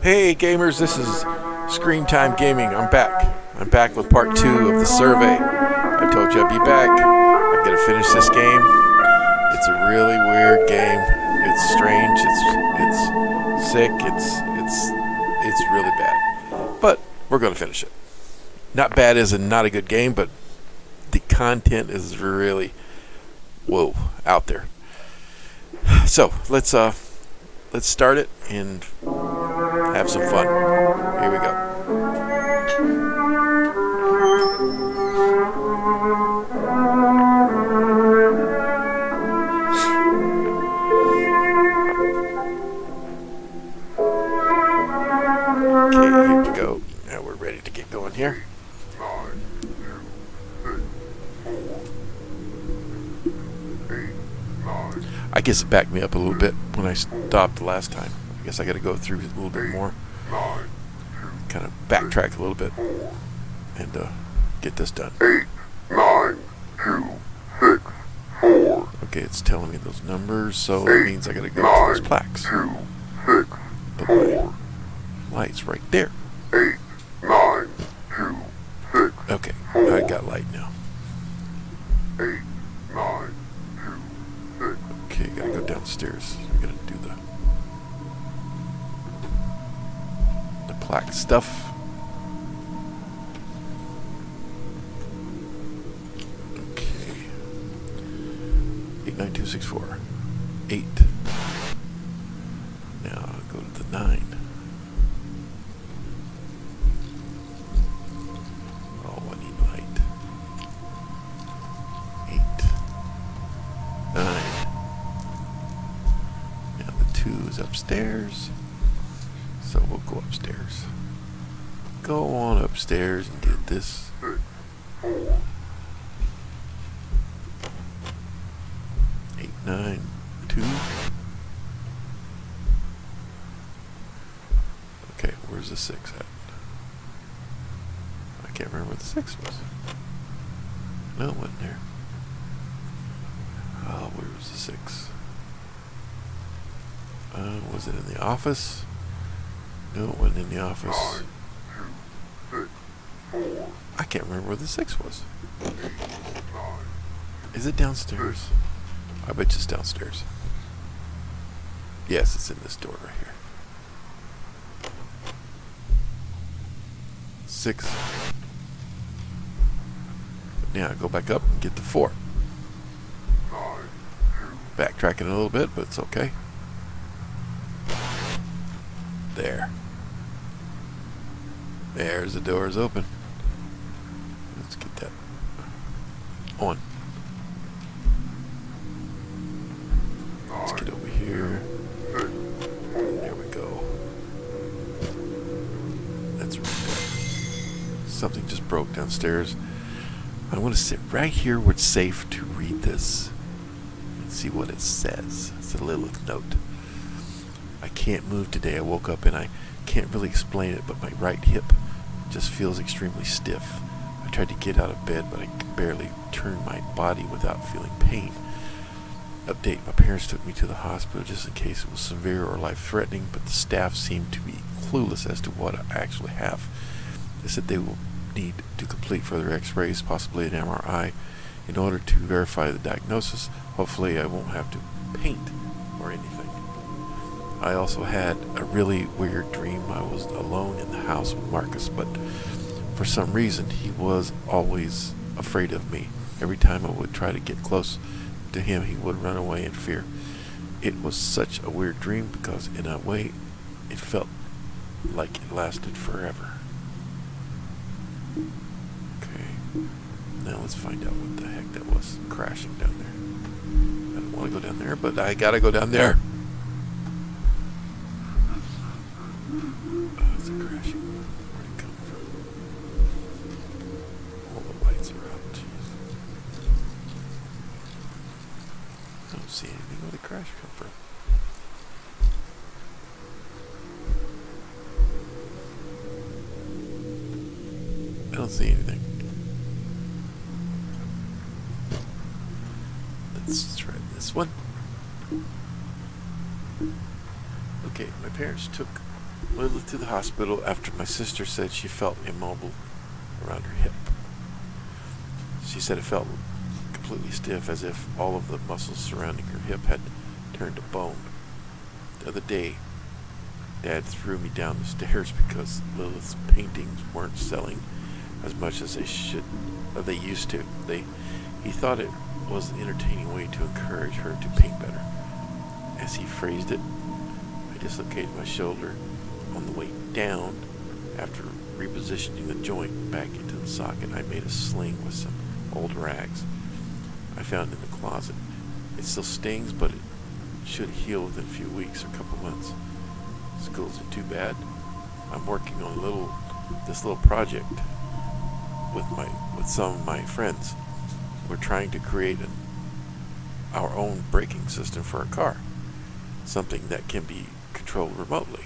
Hey gamers, this is Screen Time Gaming. I'm back. I'm back with part 2 of the survey. I told you I'd be back. I'm gonna finish this game. It's a really weird game. It's strange. It's sick. It's really bad. But we're gonna finish it. Not bad as in not a good game, but the content is really out there. So let's start it and have some fun. Here we go. Okay, here we go. Now we're ready to get going here. I guess it backed me up a little bit when I stopped the last time. I guess I got to go through a little bit more. Kind of backtrack a little bit and get this done. 8, 9, 2, 6, 4. Okay, it's telling me those numbers, so that means I got to go to those plaques. 2, 6, But my light's right there. 8, 9, 2, 6. Okay, I got light now. 8, 9, 2, 6. Okay, gotta go downstairs. I gotta do the plaque stuff. Okay. 89264. 8. Now I'll go to the 9. Oh, I need light. 8. 9. Now the 2 is upstairs. So we'll go upstairs. Go on upstairs and get this. 6, 4. 8, 9, 2. Okay, where's the 6 at? I can't remember what the 6 was. No, it wasn't there. Oh, where was the 6? Was it in the office? No, it wasn't in the office. 9, 2, 6, 4. I can't remember where the 6 was. 8, 9. Is it downstairs? I bet you it's downstairs. Yes, it's in this door right here. 6. Now I go back up and get the 4. 9, 2. Backtracking a little bit, but it's okay. There. There's the doors open. Let's get that on. Let's get over here. There we go. That's really good. Something just broke downstairs. I want to sit right here where it's safe to read this and see what it says. It's a little note. I can't move today. I woke up and I can't really explain it, but my right hip just feels extremely stiff. I tried to get out of bed, but I could barely turn my body without feeling pain. Update, my parents took me to the hospital just in case it was severe or life-threatening, but the staff seemed to be clueless as to what I actually have. They said they will need to complete further x-rays, possibly an MRI, in order to verify the diagnosis. Hopefully I won't have to paint or anything. I also had a really weird dream. I was alone in the house with Marcus, but for some reason he was always afraid of me. Every time I would try to get close to him, he would run away in fear. It was such a weird dream because in a way it felt like it lasted forever. Okay, now let's find out what the heck that was crashing down there. I don't want to go down there, but I gotta go down there. Oh, it's a crashing. Where'd it come from? All the lights are out. Jeez. I don't see anything. Where'd the crash come from? I don't see anything. Let's try this one. Okay, my parents took Lily to the hospital after my sister said she felt immobile around her hip. She said it felt completely stiff, as if all of the muscles surrounding her hip had turned to bone. The other day, Dad threw me down the stairs because Lilith's paintings weren't selling as much as they used to. He thought it was an entertaining way to encourage her to paint better. As he phrased it, I dislocated my shoulder on the way down. After repositioning the joint back into the socket, I made a sling with some old rags I found in the closet. It still stings, but it should heal within a few weeks or a couple months. School isn't too bad. I'm working on this little project with some of my friends. We're trying to create our own braking system for a car, something that can be controlled remotely.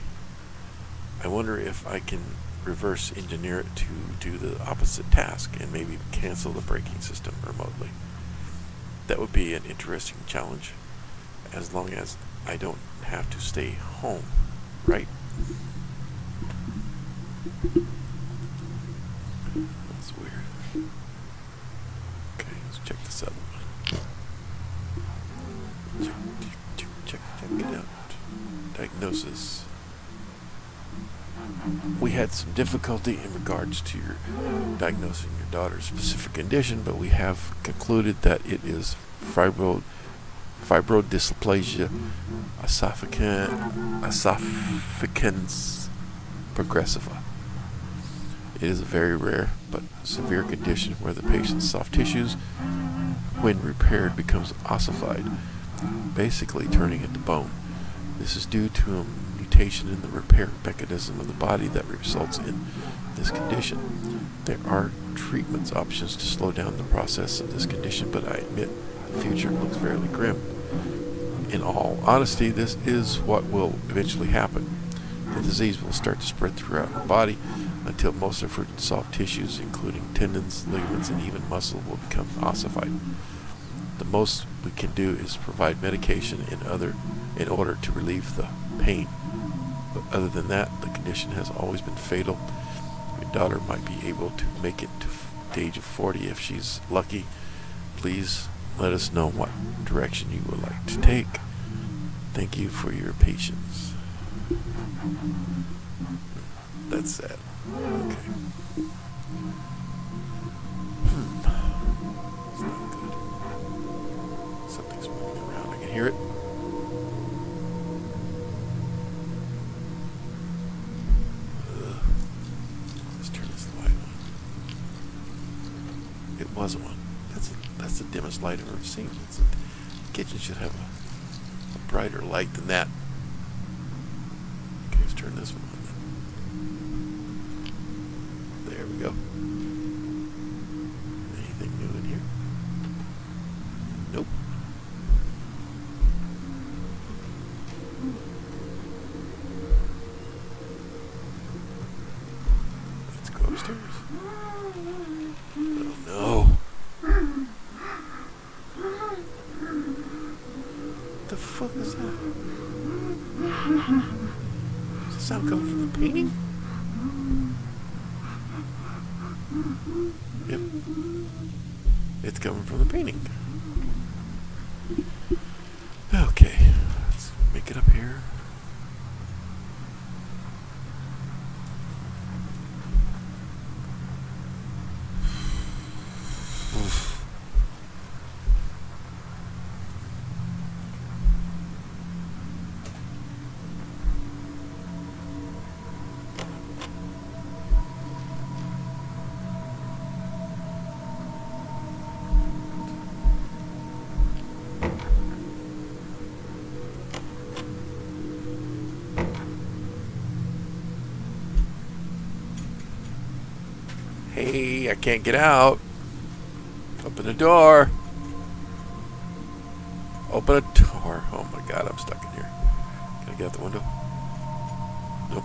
I wonder if I can reverse engineer it to do the opposite task and maybe cancel the braking system remotely. That would be an interesting challenge, as long as I don't have to stay home, right? That's weird. Okay, let's check this other one. Check it out. Diagnosis. We had some difficulty in regards to your diagnosing your daughter's specific condition, but we have concluded that it is fibrodysplasia ossificans progressiva. It is a very rare but severe condition where the patient's soft tissues, when repaired, becomes ossified, basically turning into bone. This is due to a mutation in the repair mechanism of the body that results in this condition. There are treatment options to slow down the process of this condition, but I admit the future looks fairly grim. In all honesty, this is what will eventually happen. The disease will start to spread throughout her body until most of her soft tissues, including tendons, ligaments, and even muscle, will become ossified. The most we can do is provide medication in order to relieve the pain. But other than that, the condition has always been fatal. Your daughter might be able to make it to the age of 40 if she's lucky. Please let us know what direction you would like to take. Thank you for your patience. That's sad. Okay. It's not good. Something's moving around. I can hear it. Let's turn this light on. It was one. That's the dimmest light I've ever seen. The kitchen should have a brighter light than that. Okay, let's turn this one on then. There we go. Anything new in here? Nope. Let's go upstairs. Oh no. What the fuck is that? Does the sound come from the painting? Yep. It's coming from the painting. Okay. Let's make it up here. Oof. Hey, I can't get out. Open the door. Open a door. Oh my god, I'm stuck in here. Can I get out the window? Nope.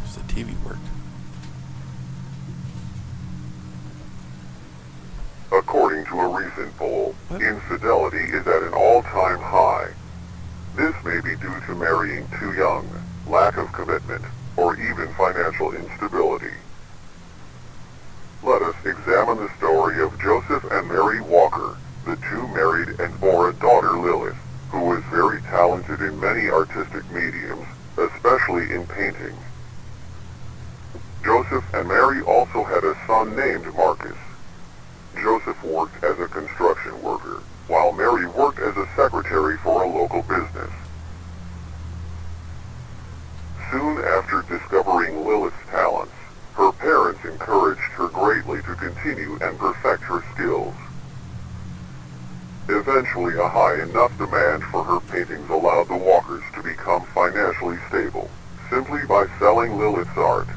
Does the TV work? According to a recent poll, infidelity is at an all-time high. This may be due to marrying too young, lack of commitment, or even financial instability. Let us examine the story of Joseph and Mary Walker, the two married and bore a daughter, Lilith, who was very talented in many artistic mediums, especially in painting. Joseph and Mary also had a son named Marcus. Joseph worked as a construction worker, while Mary worked as a secretary for a local business. Soon after discovering Lilith's talents, her parents encouraged her greatly to continue and perfect her skills. Eventually, a high enough demand for her paintings allowed the Walkers to become financially stable, simply by selling Lilith's art.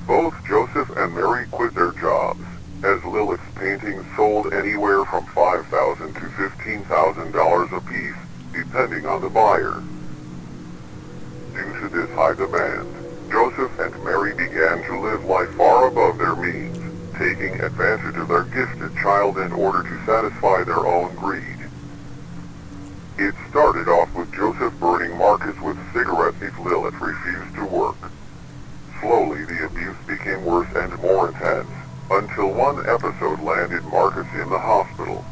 Both Joseph and Mary quit their jobs, as Lilith's paintings sold anywhere from $5,000 to $15,000 apiece, depending on the buyer. Due to this high demand, Joseph and Mary began to live life far above their means, taking advantage of their gifted child in order to satisfy their own greed. It started off with Joseph burning Marcus with cigarettes if Lilith refused to work. Slowly, the abuse became worse and more intense, until one episode landed Marcus in the hospital.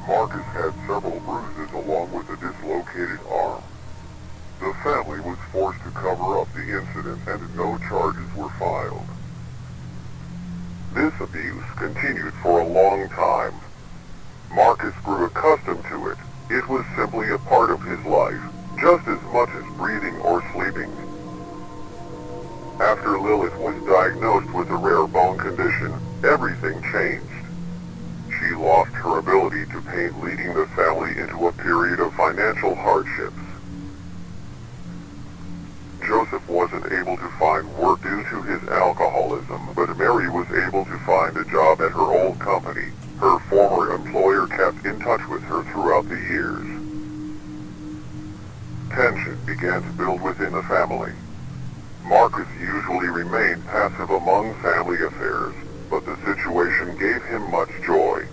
Marcus had several bruises along with a dislocated arm. The family was forced to cover up the incident and no charges were filed. This abuse continued for a long time. Marcus grew accustomed to it. It was simply a part of his life, just as much as breathing or sleeping. After Lilith was diagnosed with a rare bone condition, everything changed. She lost her ability to paint, leading the family into a period of financial hardships. Joseph wasn't able to find work due to his alcoholism, but Mary was able to find a job at her old company. Her former employer kept in touch with her throughout the years. Tension began to build within the family. Marcus usually remained passive among family affairs, but the situation gave him much joy.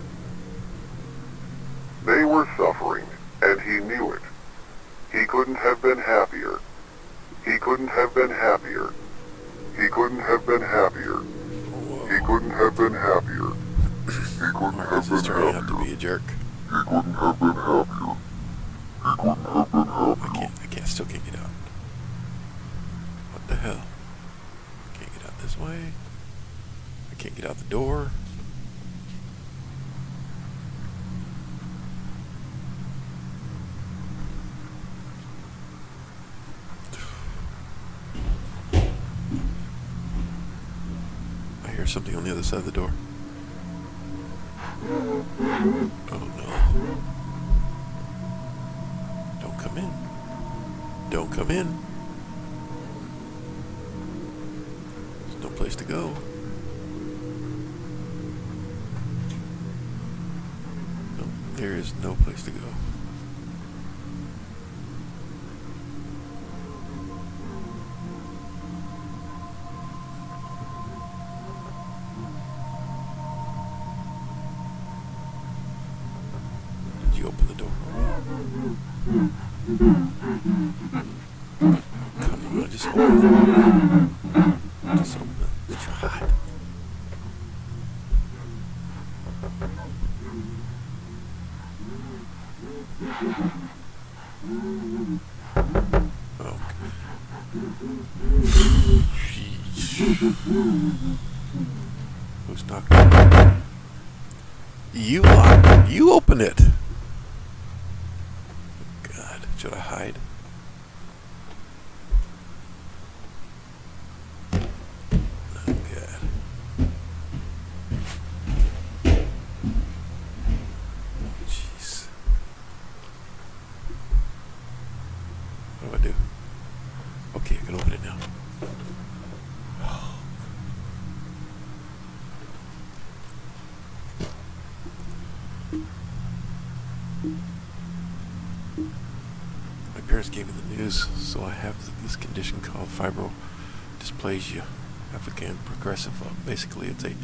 They were suffering, and he knew it. He couldn't have been happier. He couldn't have been happier. He couldn't have been happier. He couldn't have been happier. He couldn't have Marcus been is turning out to happier. be a jerk. He couldn't have been happier. He couldn't have been happier. Still can't get out. What the hell? Can't get out this way. I can't get out the door. I hear something on the other side of the door. Oh no. Don't come in. Don't come in. There's no place to go. No, there is no place to go. Did you open the door? Come on, just open it. Just open it. It's hot. Oh. Who's knocking? You lock it. You open it. God, should I hide? Oh God. Jeez. What do I do? Okay, I can open it now. My parents gave me the news, so I have this condition called fibrodysplasia African progressive. Basically, it's a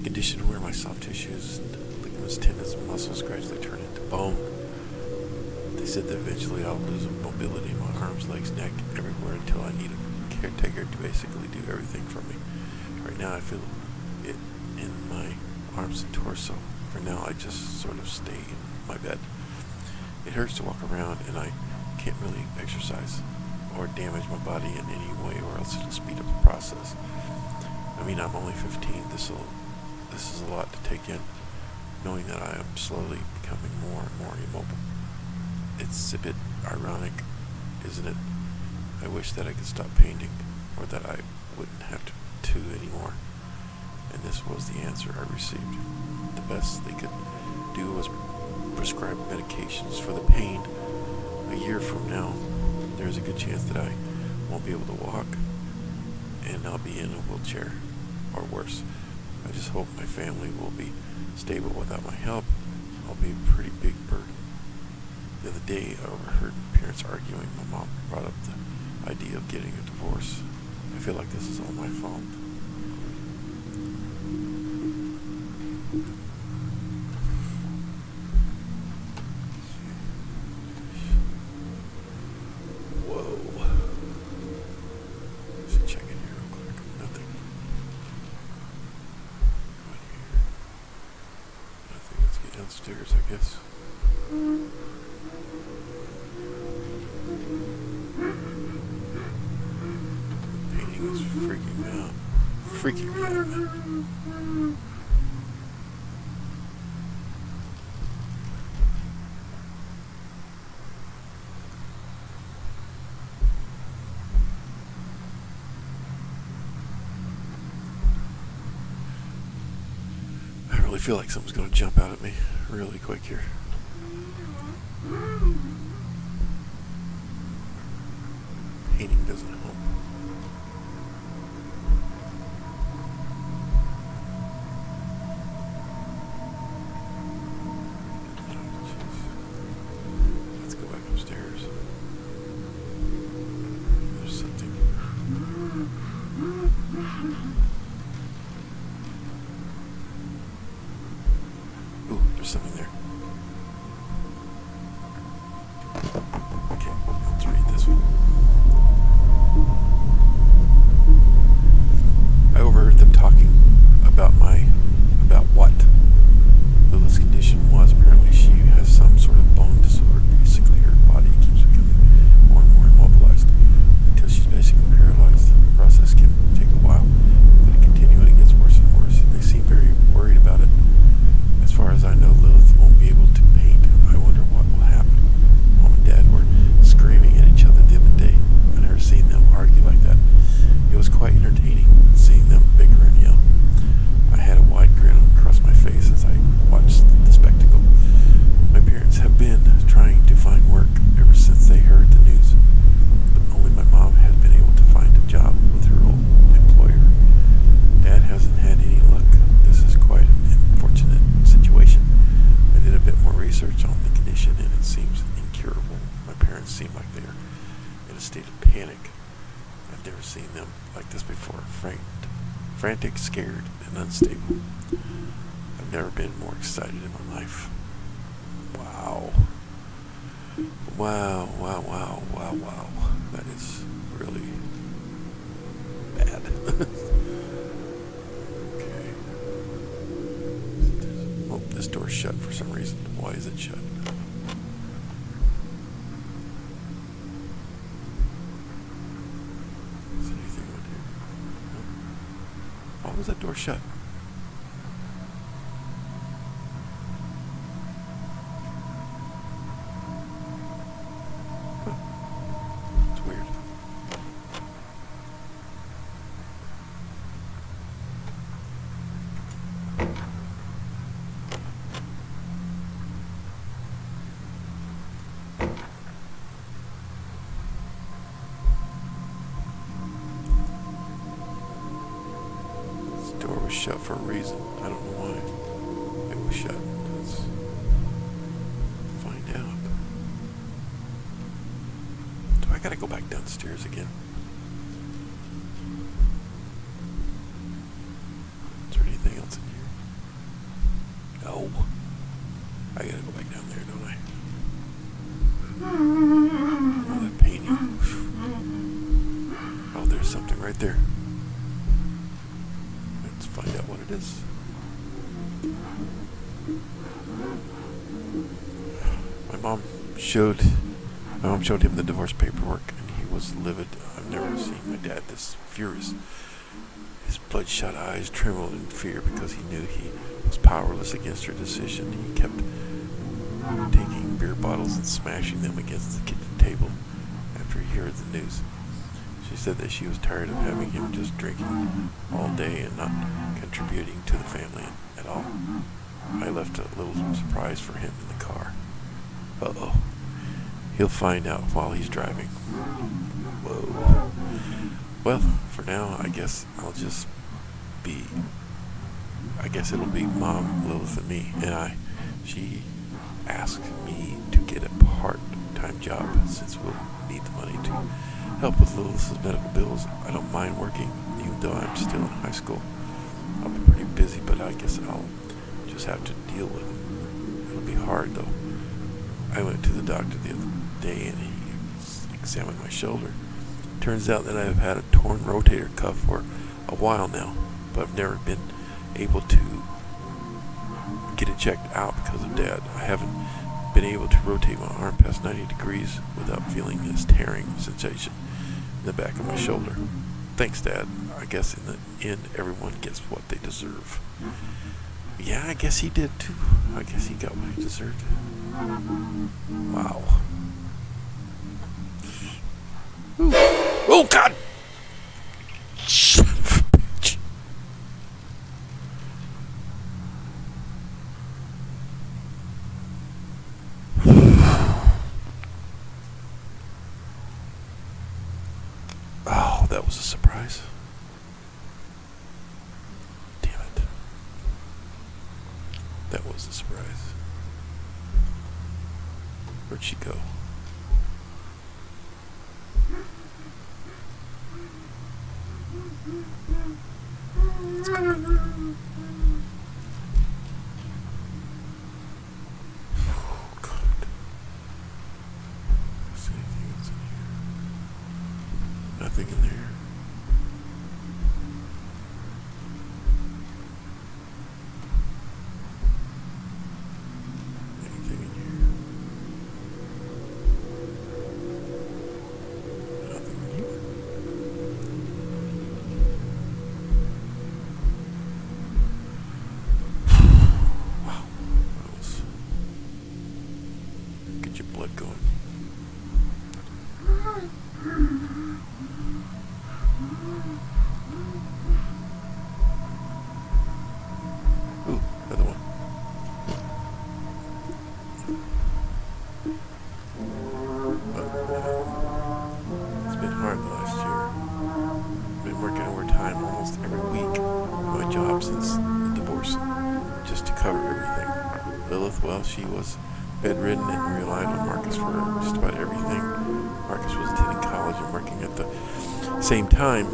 condition where my soft tissues and ligaments, tendons, and muscles gradually turn into bone. They said that eventually I'll lose mobility in my arms, legs, neck, everywhere until I need a caretaker to basically do everything for me. Right now I feel it in my arms and torso. For now I just sort of stay in my bed. It hurts to walk around and I can't really exercise or damage my body in any way, or else it'll speed up the process. I mean, I'm only 15. This is a lot to take in, knowing that I am slowly becoming more and more immobile. It's a bit ironic, isn't it? I wish that I could stop painting, or that I wouldn't have to anymore. And this was the answer I received. The best they could do was prescribe medications for the pain. A year from now, there's a good chance that I won't be able to walk, and I'll be in a wheelchair, or worse. I just hope my family will be stable without my help. I'll be a pretty big burden. The other day, I overheard parents arguing. My mom brought up the idea of getting a divorce. I feel like this is all my fault. Downstairs, I guess. Painting is freaking me out. Freaking me out, man. I really feel like something's going to jump out at me really quick here. Painting doesn't help. Let's go back upstairs. There's something. Ooh, there's something there. Okay, let's read this one. I overheard them talking about what Lilith's condition was. Apparently she has some sort of bone disorder. Basically her body keeps becoming more and more immobilized until she's basically paralyzed. The process can take a while, but it continually gets worse and worse. They seem very worried about it. As far as I know, Lilith won't be able to paint. I wonder what will happen. Mom and Dad were screaming at each other the other day. I've never seen them argue like that. It was quite entertaining seeing them bicker and yell. I had a wide grin across my face as I watched the spectacle. My parents have been trying to find work ever since they heard the news, but only my mom has been able to find a job with her old employer. Dad hasn't had any luck. This is quite an unfortunate situation. I did a bit more research on the condition and it seems incurable. My parents seem like they're in a state of panic. I've never seen them like this before. Frantic, scared, and unstable. I've never been more excited in my life. Wow. Wow, wow, wow, wow, wow. That is really bad. Okay. Oh, this door's shut for some reason. Why is it shut? Is there anything on here? No. Why was that door shut? Huh. It's weird. Door was shut for a reason. I don't know why it was shut. Let's find out. Do I gotta go back downstairs again? Is there anything else in here? No. it is. My mom showed him the divorce paperwork, and he was livid. I've never seen my dad this furious. His bloodshot eyes trembled in fear because he knew he was powerless against her decision. He kept taking beer bottles and smashing them against the kitchen table after he heard the news. She said that she was tired of having him just drinking all day and not contributing to the family at all. I left a little surprise for him in the car. Uh-oh. He'll find out while he's driving. Whoa. Well, for now, I guess it'll be Mom, Lilith, and me. And she asked me to get a part-time job since we'll need the money to help with Lilith's medical bills. I don't mind working, even though I'm still in high school. I'll be pretty busy, but I guess I'll just have to deal with it. It'll be hard, though. I went to the doctor the other day, and he examined my shoulder. Turns out that I've had a torn rotator cuff for a while now, but I've never been able to get it checked out because of Dad. I haven't been able to rotate my arm past 90 degrees without feeling this tearing sensation in the back of my shoulder. Thanks, Dad. I guess in the end, everyone gets what they deserve. Yeah, I guess he did too. I guess he got what he deserved. Wow. Ooh. Oh, God! Son of a bitch. Oh, that was a surprise. Damn it. That was a surprise. Where'd she go? Let's go. Oh, God. Is there anything else in here? Nothing in there. Anything in here? Nothing in here. Wow. That was... Get your blood going. Ooh, another one. It's been hard the last year. Been working overtime almost every week on my job since the divorce, just to cover everything. Lilith, well, she was bedridden and relied on Marcus for just about everything. Marcus was attending college and working at the same time.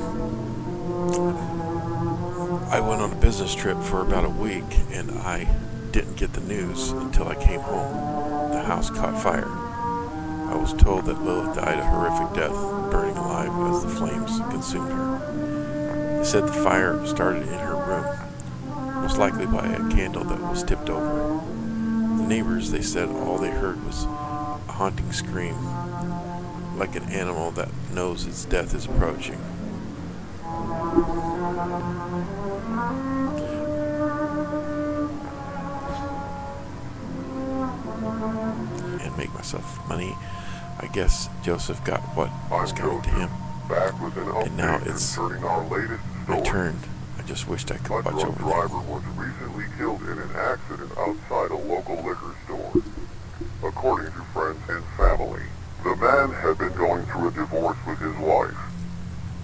I went on a business trip for about a week, and I didn't get the news until I came home. The house caught fire. I was told that Lilith died a horrific death, burning alive as the flames consumed her. They said the fire started in her room, most likely by a candle that was tipped over. The neighbors, they said all they heard was a haunting scream, like an animal that knows its death is approaching. And make myself money. I guess Joseph got what was coming to him. Back with an And now update it's concerning our latest my story. turn. I just wished I A could watch drunk over them. driver was recently killed in an accident outside a local liquor store. According to friends and family, the man had been going through a divorce with his wife.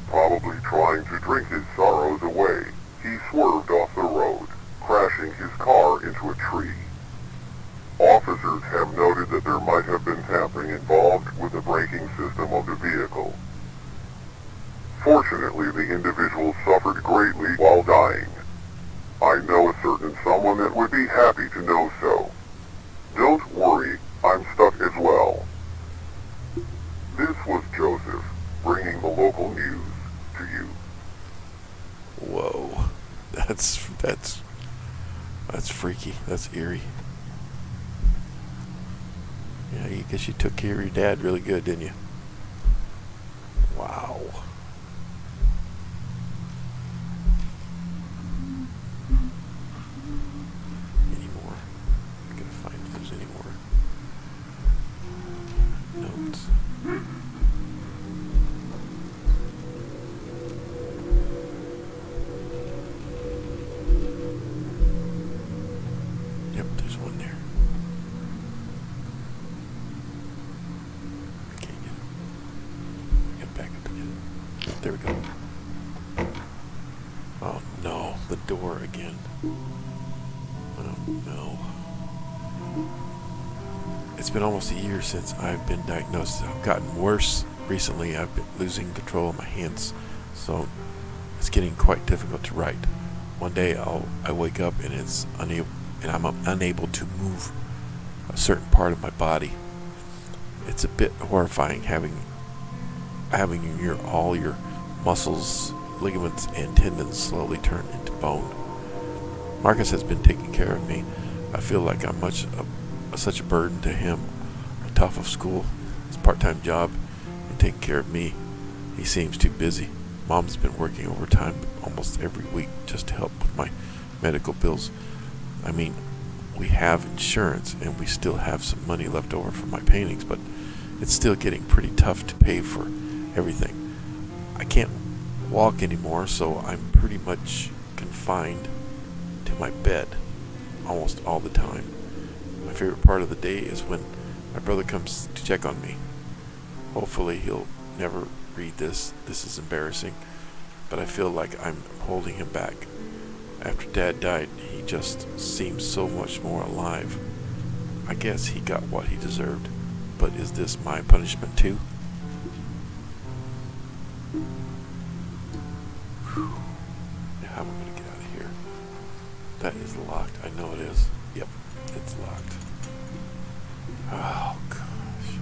Probably trying to drink his sorrows away, he swerved off the road, crashing his car into a tree. Officers have noted that there might have been tampering involved with the braking system of the vehicle. Fortunately, the individual suffered greatly while dying. I know a certain someone that would be happy to know so. Don't worry, I'm stuck as well. This was Joseph, bringing the local news to you. Whoa. That's That's freaky. That's eerie. Yeah, I guess you took care of your dad really good, didn't you? Wow. Any more? I'm gonna find if there's any more notes. Yep, there's one there. I can't get it. I gotta back up and get it. There we go. Oh no, the door again. Oh no. It's been almost a year since I've been diagnosed. I've gotten worse recently. I've been losing control of my hands, so it's getting quite difficult to write. One day I wake up and I'm unable to move a certain part of my body. It's a bit horrifying having all your muscles, ligaments, and tendons slowly turn into bone. Marcus has been taking care of me. I feel like I'm such a burden to him on top of school, his part-time job, and taking care of me. He seems too busy. Mom's been working overtime almost every week just to help with my medical bills. I mean, we have insurance and we still have some money left over from my paintings, but it's still getting pretty tough to pay for everything. I can't walk anymore, so I'm pretty much confined to my bed almost all the time. My favorite part of the day is when my brother comes to check on me. Hopefully he'll never read this. This is embarrassing, but I feel like I'm holding him back. After Dad died, he just seems so much more alive. I guess he got what he deserved, but is this my punishment too? Whew. How am I going to get out of here? That is locked. I know it is. Yep, it's locked. Oh, gosh.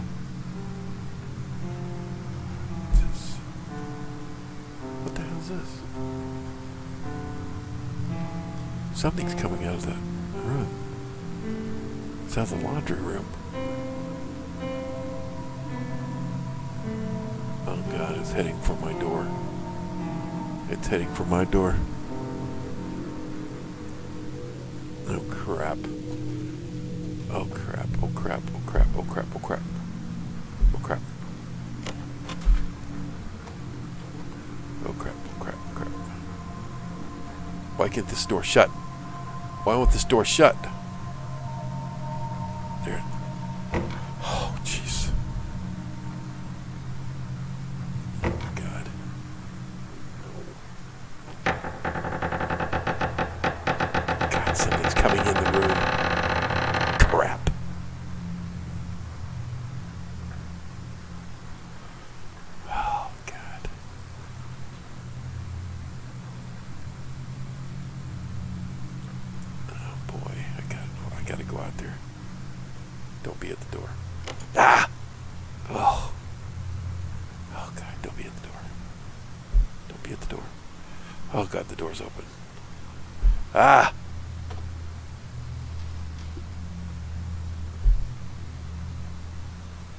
What the hell is this? Something's coming out of that room. It sounds like a laundry room. Oh God, it's heading for my door. It's heading for my door. Oh crap. Oh crap, oh crap, oh crap, oh crap, oh crap. Oh crap. Oh crap, oh crap, oh crap. Why can't this door shut? Why won't this door shut? There. Oh, jeez. Oh, my God. God, something's coming in the room. Crap. Oh, God. I gotta go out there. Don't be at the door. Ah! Oh. Oh, God, don't be at the door. Don't be at the door. Oh, God, the door's open. Ah!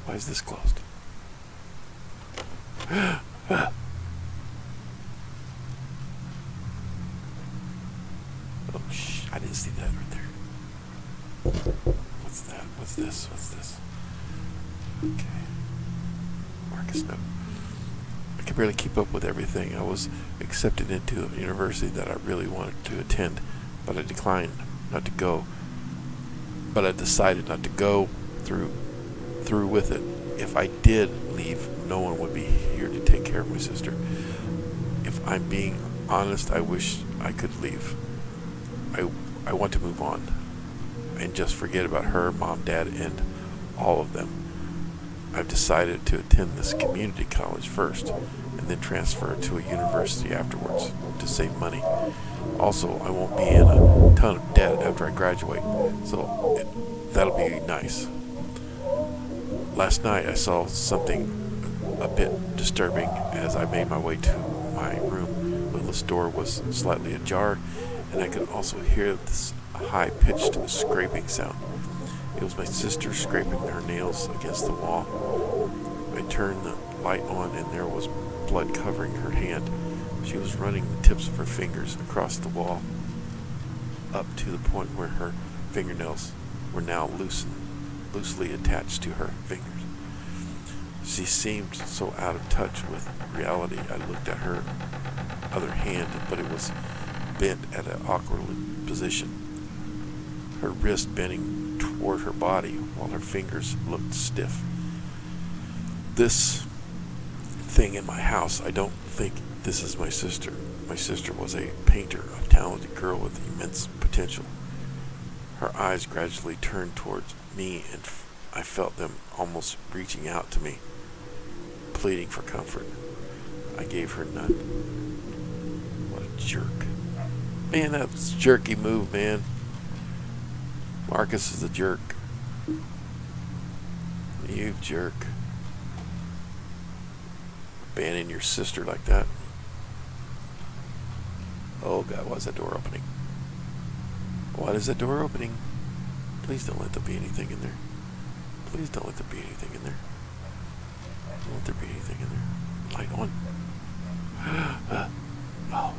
Why is this closed? Ah. Oh, I didn't see that right there. What's that? What's this? What's this? Okay. Marcus note. I could barely keep up with everything. I was accepted into a university that I really wanted to attend, but I declined not to go. But I decided not to go through with it. If I did leave, no one would be here to take care of my sister. If I'm being honest, I wish I could leave. I want to move on and just forget about her, Mom, Dad, and all of them. I've decided to attend this community college first and then transfer to a university afterwards to save money. Also, I won't be in a ton of debt after I graduate, so that'll be nice. Last night I saw something a bit disturbing as I made my way to my room. Lila's door was slightly ajar, and I could also hear this high-pitched scraping sound. It was my sister scraping her nails against the wall. I turned the light on, and there was blood covering her hand. She was running the tips of her fingers across the wall, up to the point where her fingernails were now loosely attached to her fingers. She seemed so out of touch with reality. I looked at her other hand, but it was bent at an awkward position, her wrist bending toward her body while her fingers looked stiff. This thing in my house, I don't think this is my sister. My sister was a painter, a talented girl with immense potential. Her eyes gradually turned towards me, and I felt them almost reaching out to me, pleading for comfort. I gave her none. What a jerk. Man, that was a jerky move, man. Marcus is a jerk. You jerk. Abandoning your sister like that. Oh God, why is that door opening? Why is that door opening? Please don't let there be anything in there. Please don't let there be anything in there. Don't let there be anything in there. Light on. Oh,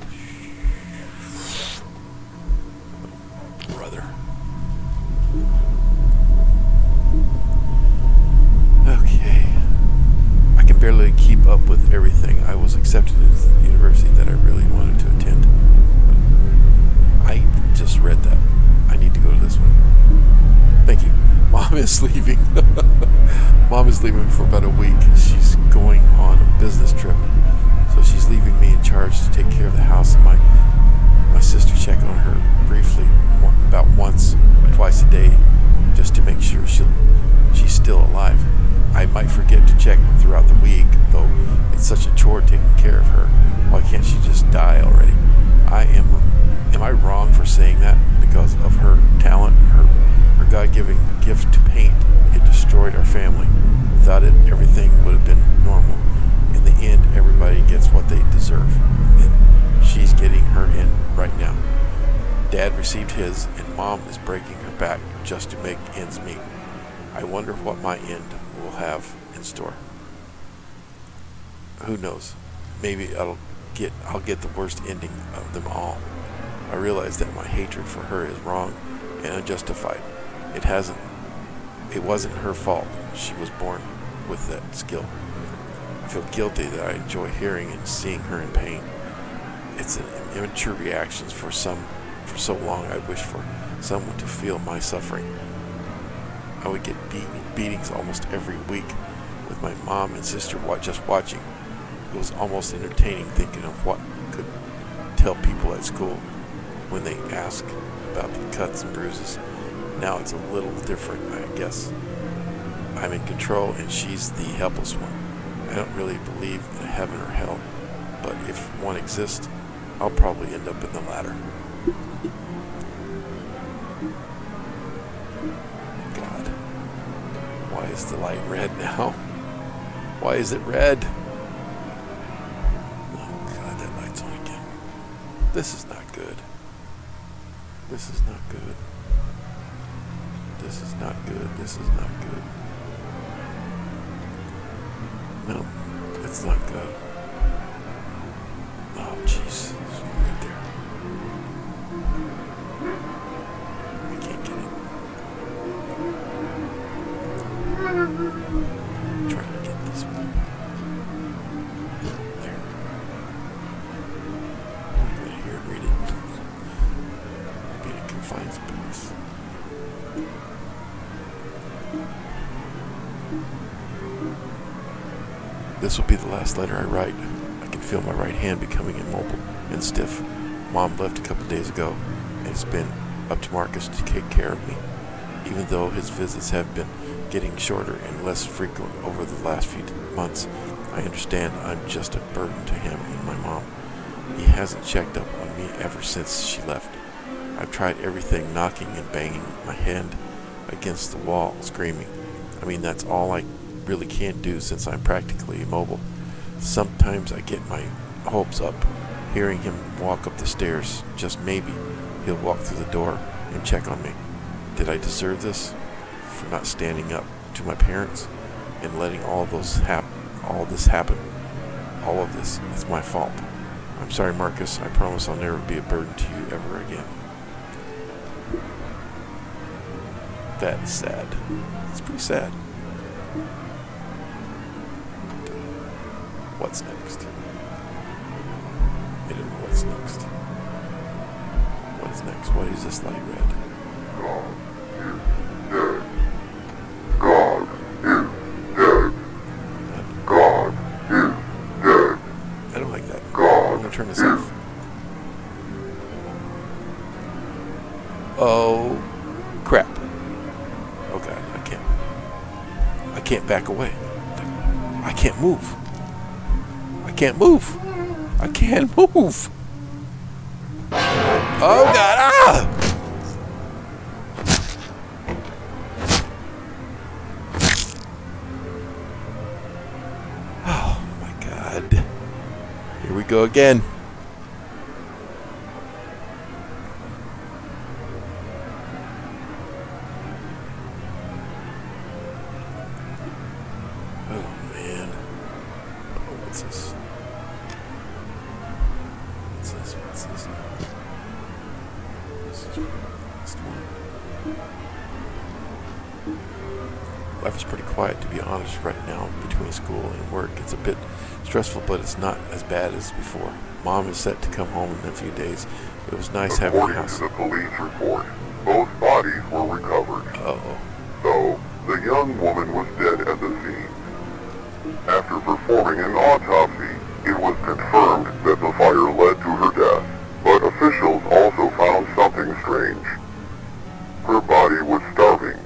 brother. Okay. I can barely keep up with everything. I was accepted to the university that I really wanted to attend. I just read that. I need to go to this one. Thank you. Mom is leaving. Mom is leaving for about a week. She's going on a business trip. So she's leaving me in charge to take care of the house, and my sister check on her briefly about once or twice a day just to make sure she's still alive. I might forget to check throughout the week, though it's such a chore taking care of her. Why can't she just die already? Am I wrong for saying that? Because of her talent, her God-given gift to paint, it destroyed our family. Without it, everything would have been normal. In the end, everybody gets what they deserve, and she's getting her in right now. Dad received his, and Mom is breaking her back just to make ends meet. I wonder what my end will have in store. Who knows? Maybe I'll get the worst ending of them all. I realize that my hatred for her is wrong and unjustified. It wasn't her fault. She was born with that skill. I feel guilty that I enjoy hearing and seeing her in pain. It's an immature reaction for so long. I wish for someone to feel my suffering. I would get beatings almost every week with my mom and sister just watching. It was almost entertaining thinking of what could tell people at school when they ask about the cuts and bruises. Now it's a little different, I guess. I'm in control and she's the helpless one. I don't really believe in a heaven or hell, but if one exists, I'll probably end up in the latter. God, why is the light red now? Why is it red? Oh God, that light's on again. This is not good. This is not good. This is not good. This is not good. No, it's not good. Oh, jeez. It's right there. I can't get it. I'm trying to get this one. There. Right here, read it. Be in a confined space. This will be the last letter I write. I can feel my right hand becoming immobile and stiff. Mom left a couple days ago, and it's been up to Marcus to take care of me. Even though his visits have been getting shorter and less frequent over the last few months, I understand I'm just a burden to him and my mom. He hasn't checked up on me ever since she left. I've tried everything, knocking and banging my hand against the wall, screaming. I mean, that's all I really can't do since I'm practically immobile. Sometimes I get my hopes up, hearing him walk up the stairs, just maybe, He'll walk through the door and check on me. Did I deserve this? For not standing up to my parents and letting all this happen? All of this, it's my fault. I'm sorry, Marcus. I promise I'll never be a burden to you ever again. That is sad. It's pretty sad. What's next? I don't know what's next. What is next? What is this light red? God is dead. God is dead. I don't like that. God I'm gonna turn this off. Oh, crap. Oh God, I can't back away. I can't move. I can't move. I can't move. Oh God, ah! Oh my God. Here we go again. Oh man. Oh, what's this? What's this? What's this? This is the last one. Life is pretty quiet, to be honest, right now. Between school and work, it's a bit stressful, but it's not as bad as before. Mom is set to come home in a few days. It was nice having a According house. to the police report, both bodies were recovered, Uh-oh. though the young woman was dead at the scene. After performing an autopsy, it was confirmed that the fire led to her death, but officials also found something strange. Her body was starving.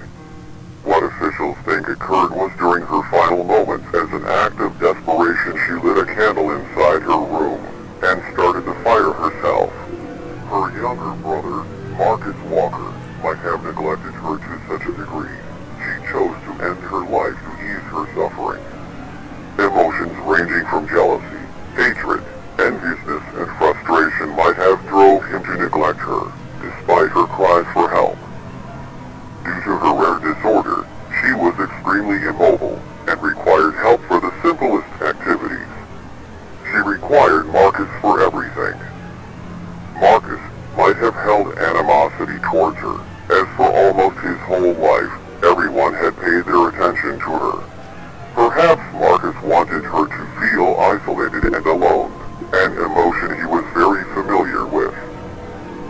What officials think occurred was during her final moments. As an act of desperation, she lit a candle inside her room and started the fire herself. Her younger brother, Marcus Walker, might have neglected her to such a degree. She chose to end her life to ease her suffering. Emotions ranging from jealousy, hatred, enviousness, and frustration might have drove him to neglect her, despite her cries for help. Due to her rare disorder, she was extremely immobile and required help for the simplest activities. She required Marcus for everything. Marcus might have held animosity towards her, as for almost his whole life, everyone had paid their attention to her. Perhaps Marcus wanted her to feel isolated and alone, an emotion he was very familiar with.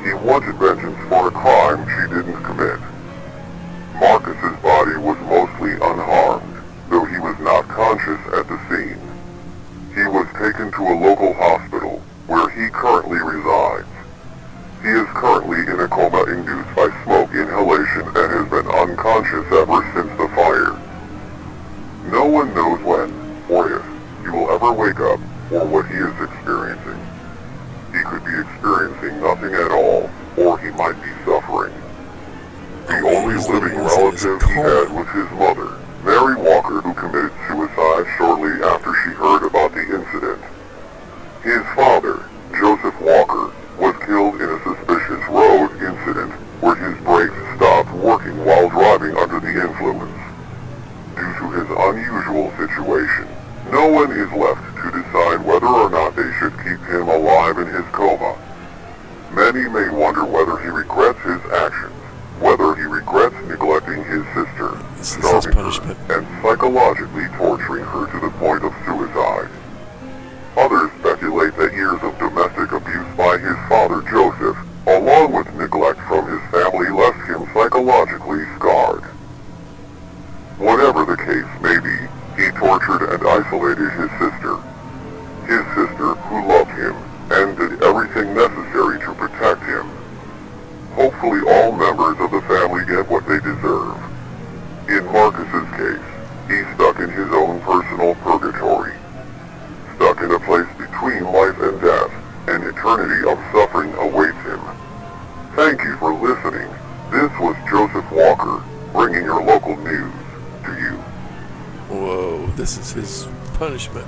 He wanted vengeance for a crime she didn't commit. Marcus's body was mostly unharmed, though he was not conscious at the scene. He was taken to a local hospital, where he currently resides. He is currently in a coma induced by smoke inhalation and has been unconscious ever since the fire. No one knows when, or if, he will ever wake up, or what he is experiencing. He could be experiencing nothing at all, or he might be suffering. The only living relative he had was his mother, Mary Walker, who committed suicide shortly after she heard about the incident. His father, Joseph Walker, was killed in a suspicious road incident where his brakes stopped working while driving under the influence. Due to his unusual situation, no one is left to decide whether or not they should keep him alive in his coma. Many may wonder whether he regrets his actions, whether he regrets neglecting his sister, starving her, and psychologically torturing her to the point of suicide. Others speculate that years of domestic abuse by his father Joseph, along with neglect from his family, left him psychologically scarred. Whatever the case may be, he tortured and isolated his sister. His sister, who loved him, and did everything necessary to protect him. Hopefully all members of the family get what they deserve. In Marcus's case, he's stuck in his own personal purgatory. Stuck in a place between life and death, an eternity of suffering awaits him. Thank you for listening. This was Joseph Walker, bringing your local news to you. Whoa, this is his punishment.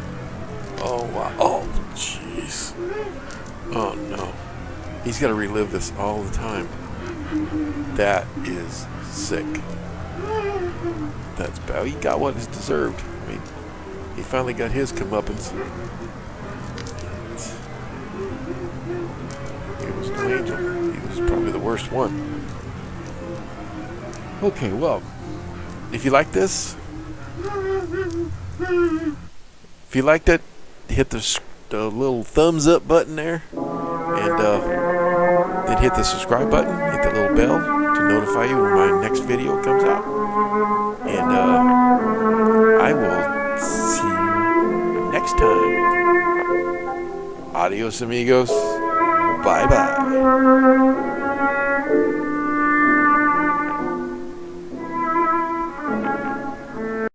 Oh, wow. Oh, jeez. Oh, no. He's got to relive this all the time. That is sick. That's bad. He got what is deserved. I mean, he finally got his comeuppance. He was no angel. He was probably the worst one. Okay, well, if you like this, if you liked it, hit the little thumbs up button there, and then hit the subscribe button, hit that little bell to notify you when my next video comes out. And I will see you next time. Adios, amigos. Bye-bye.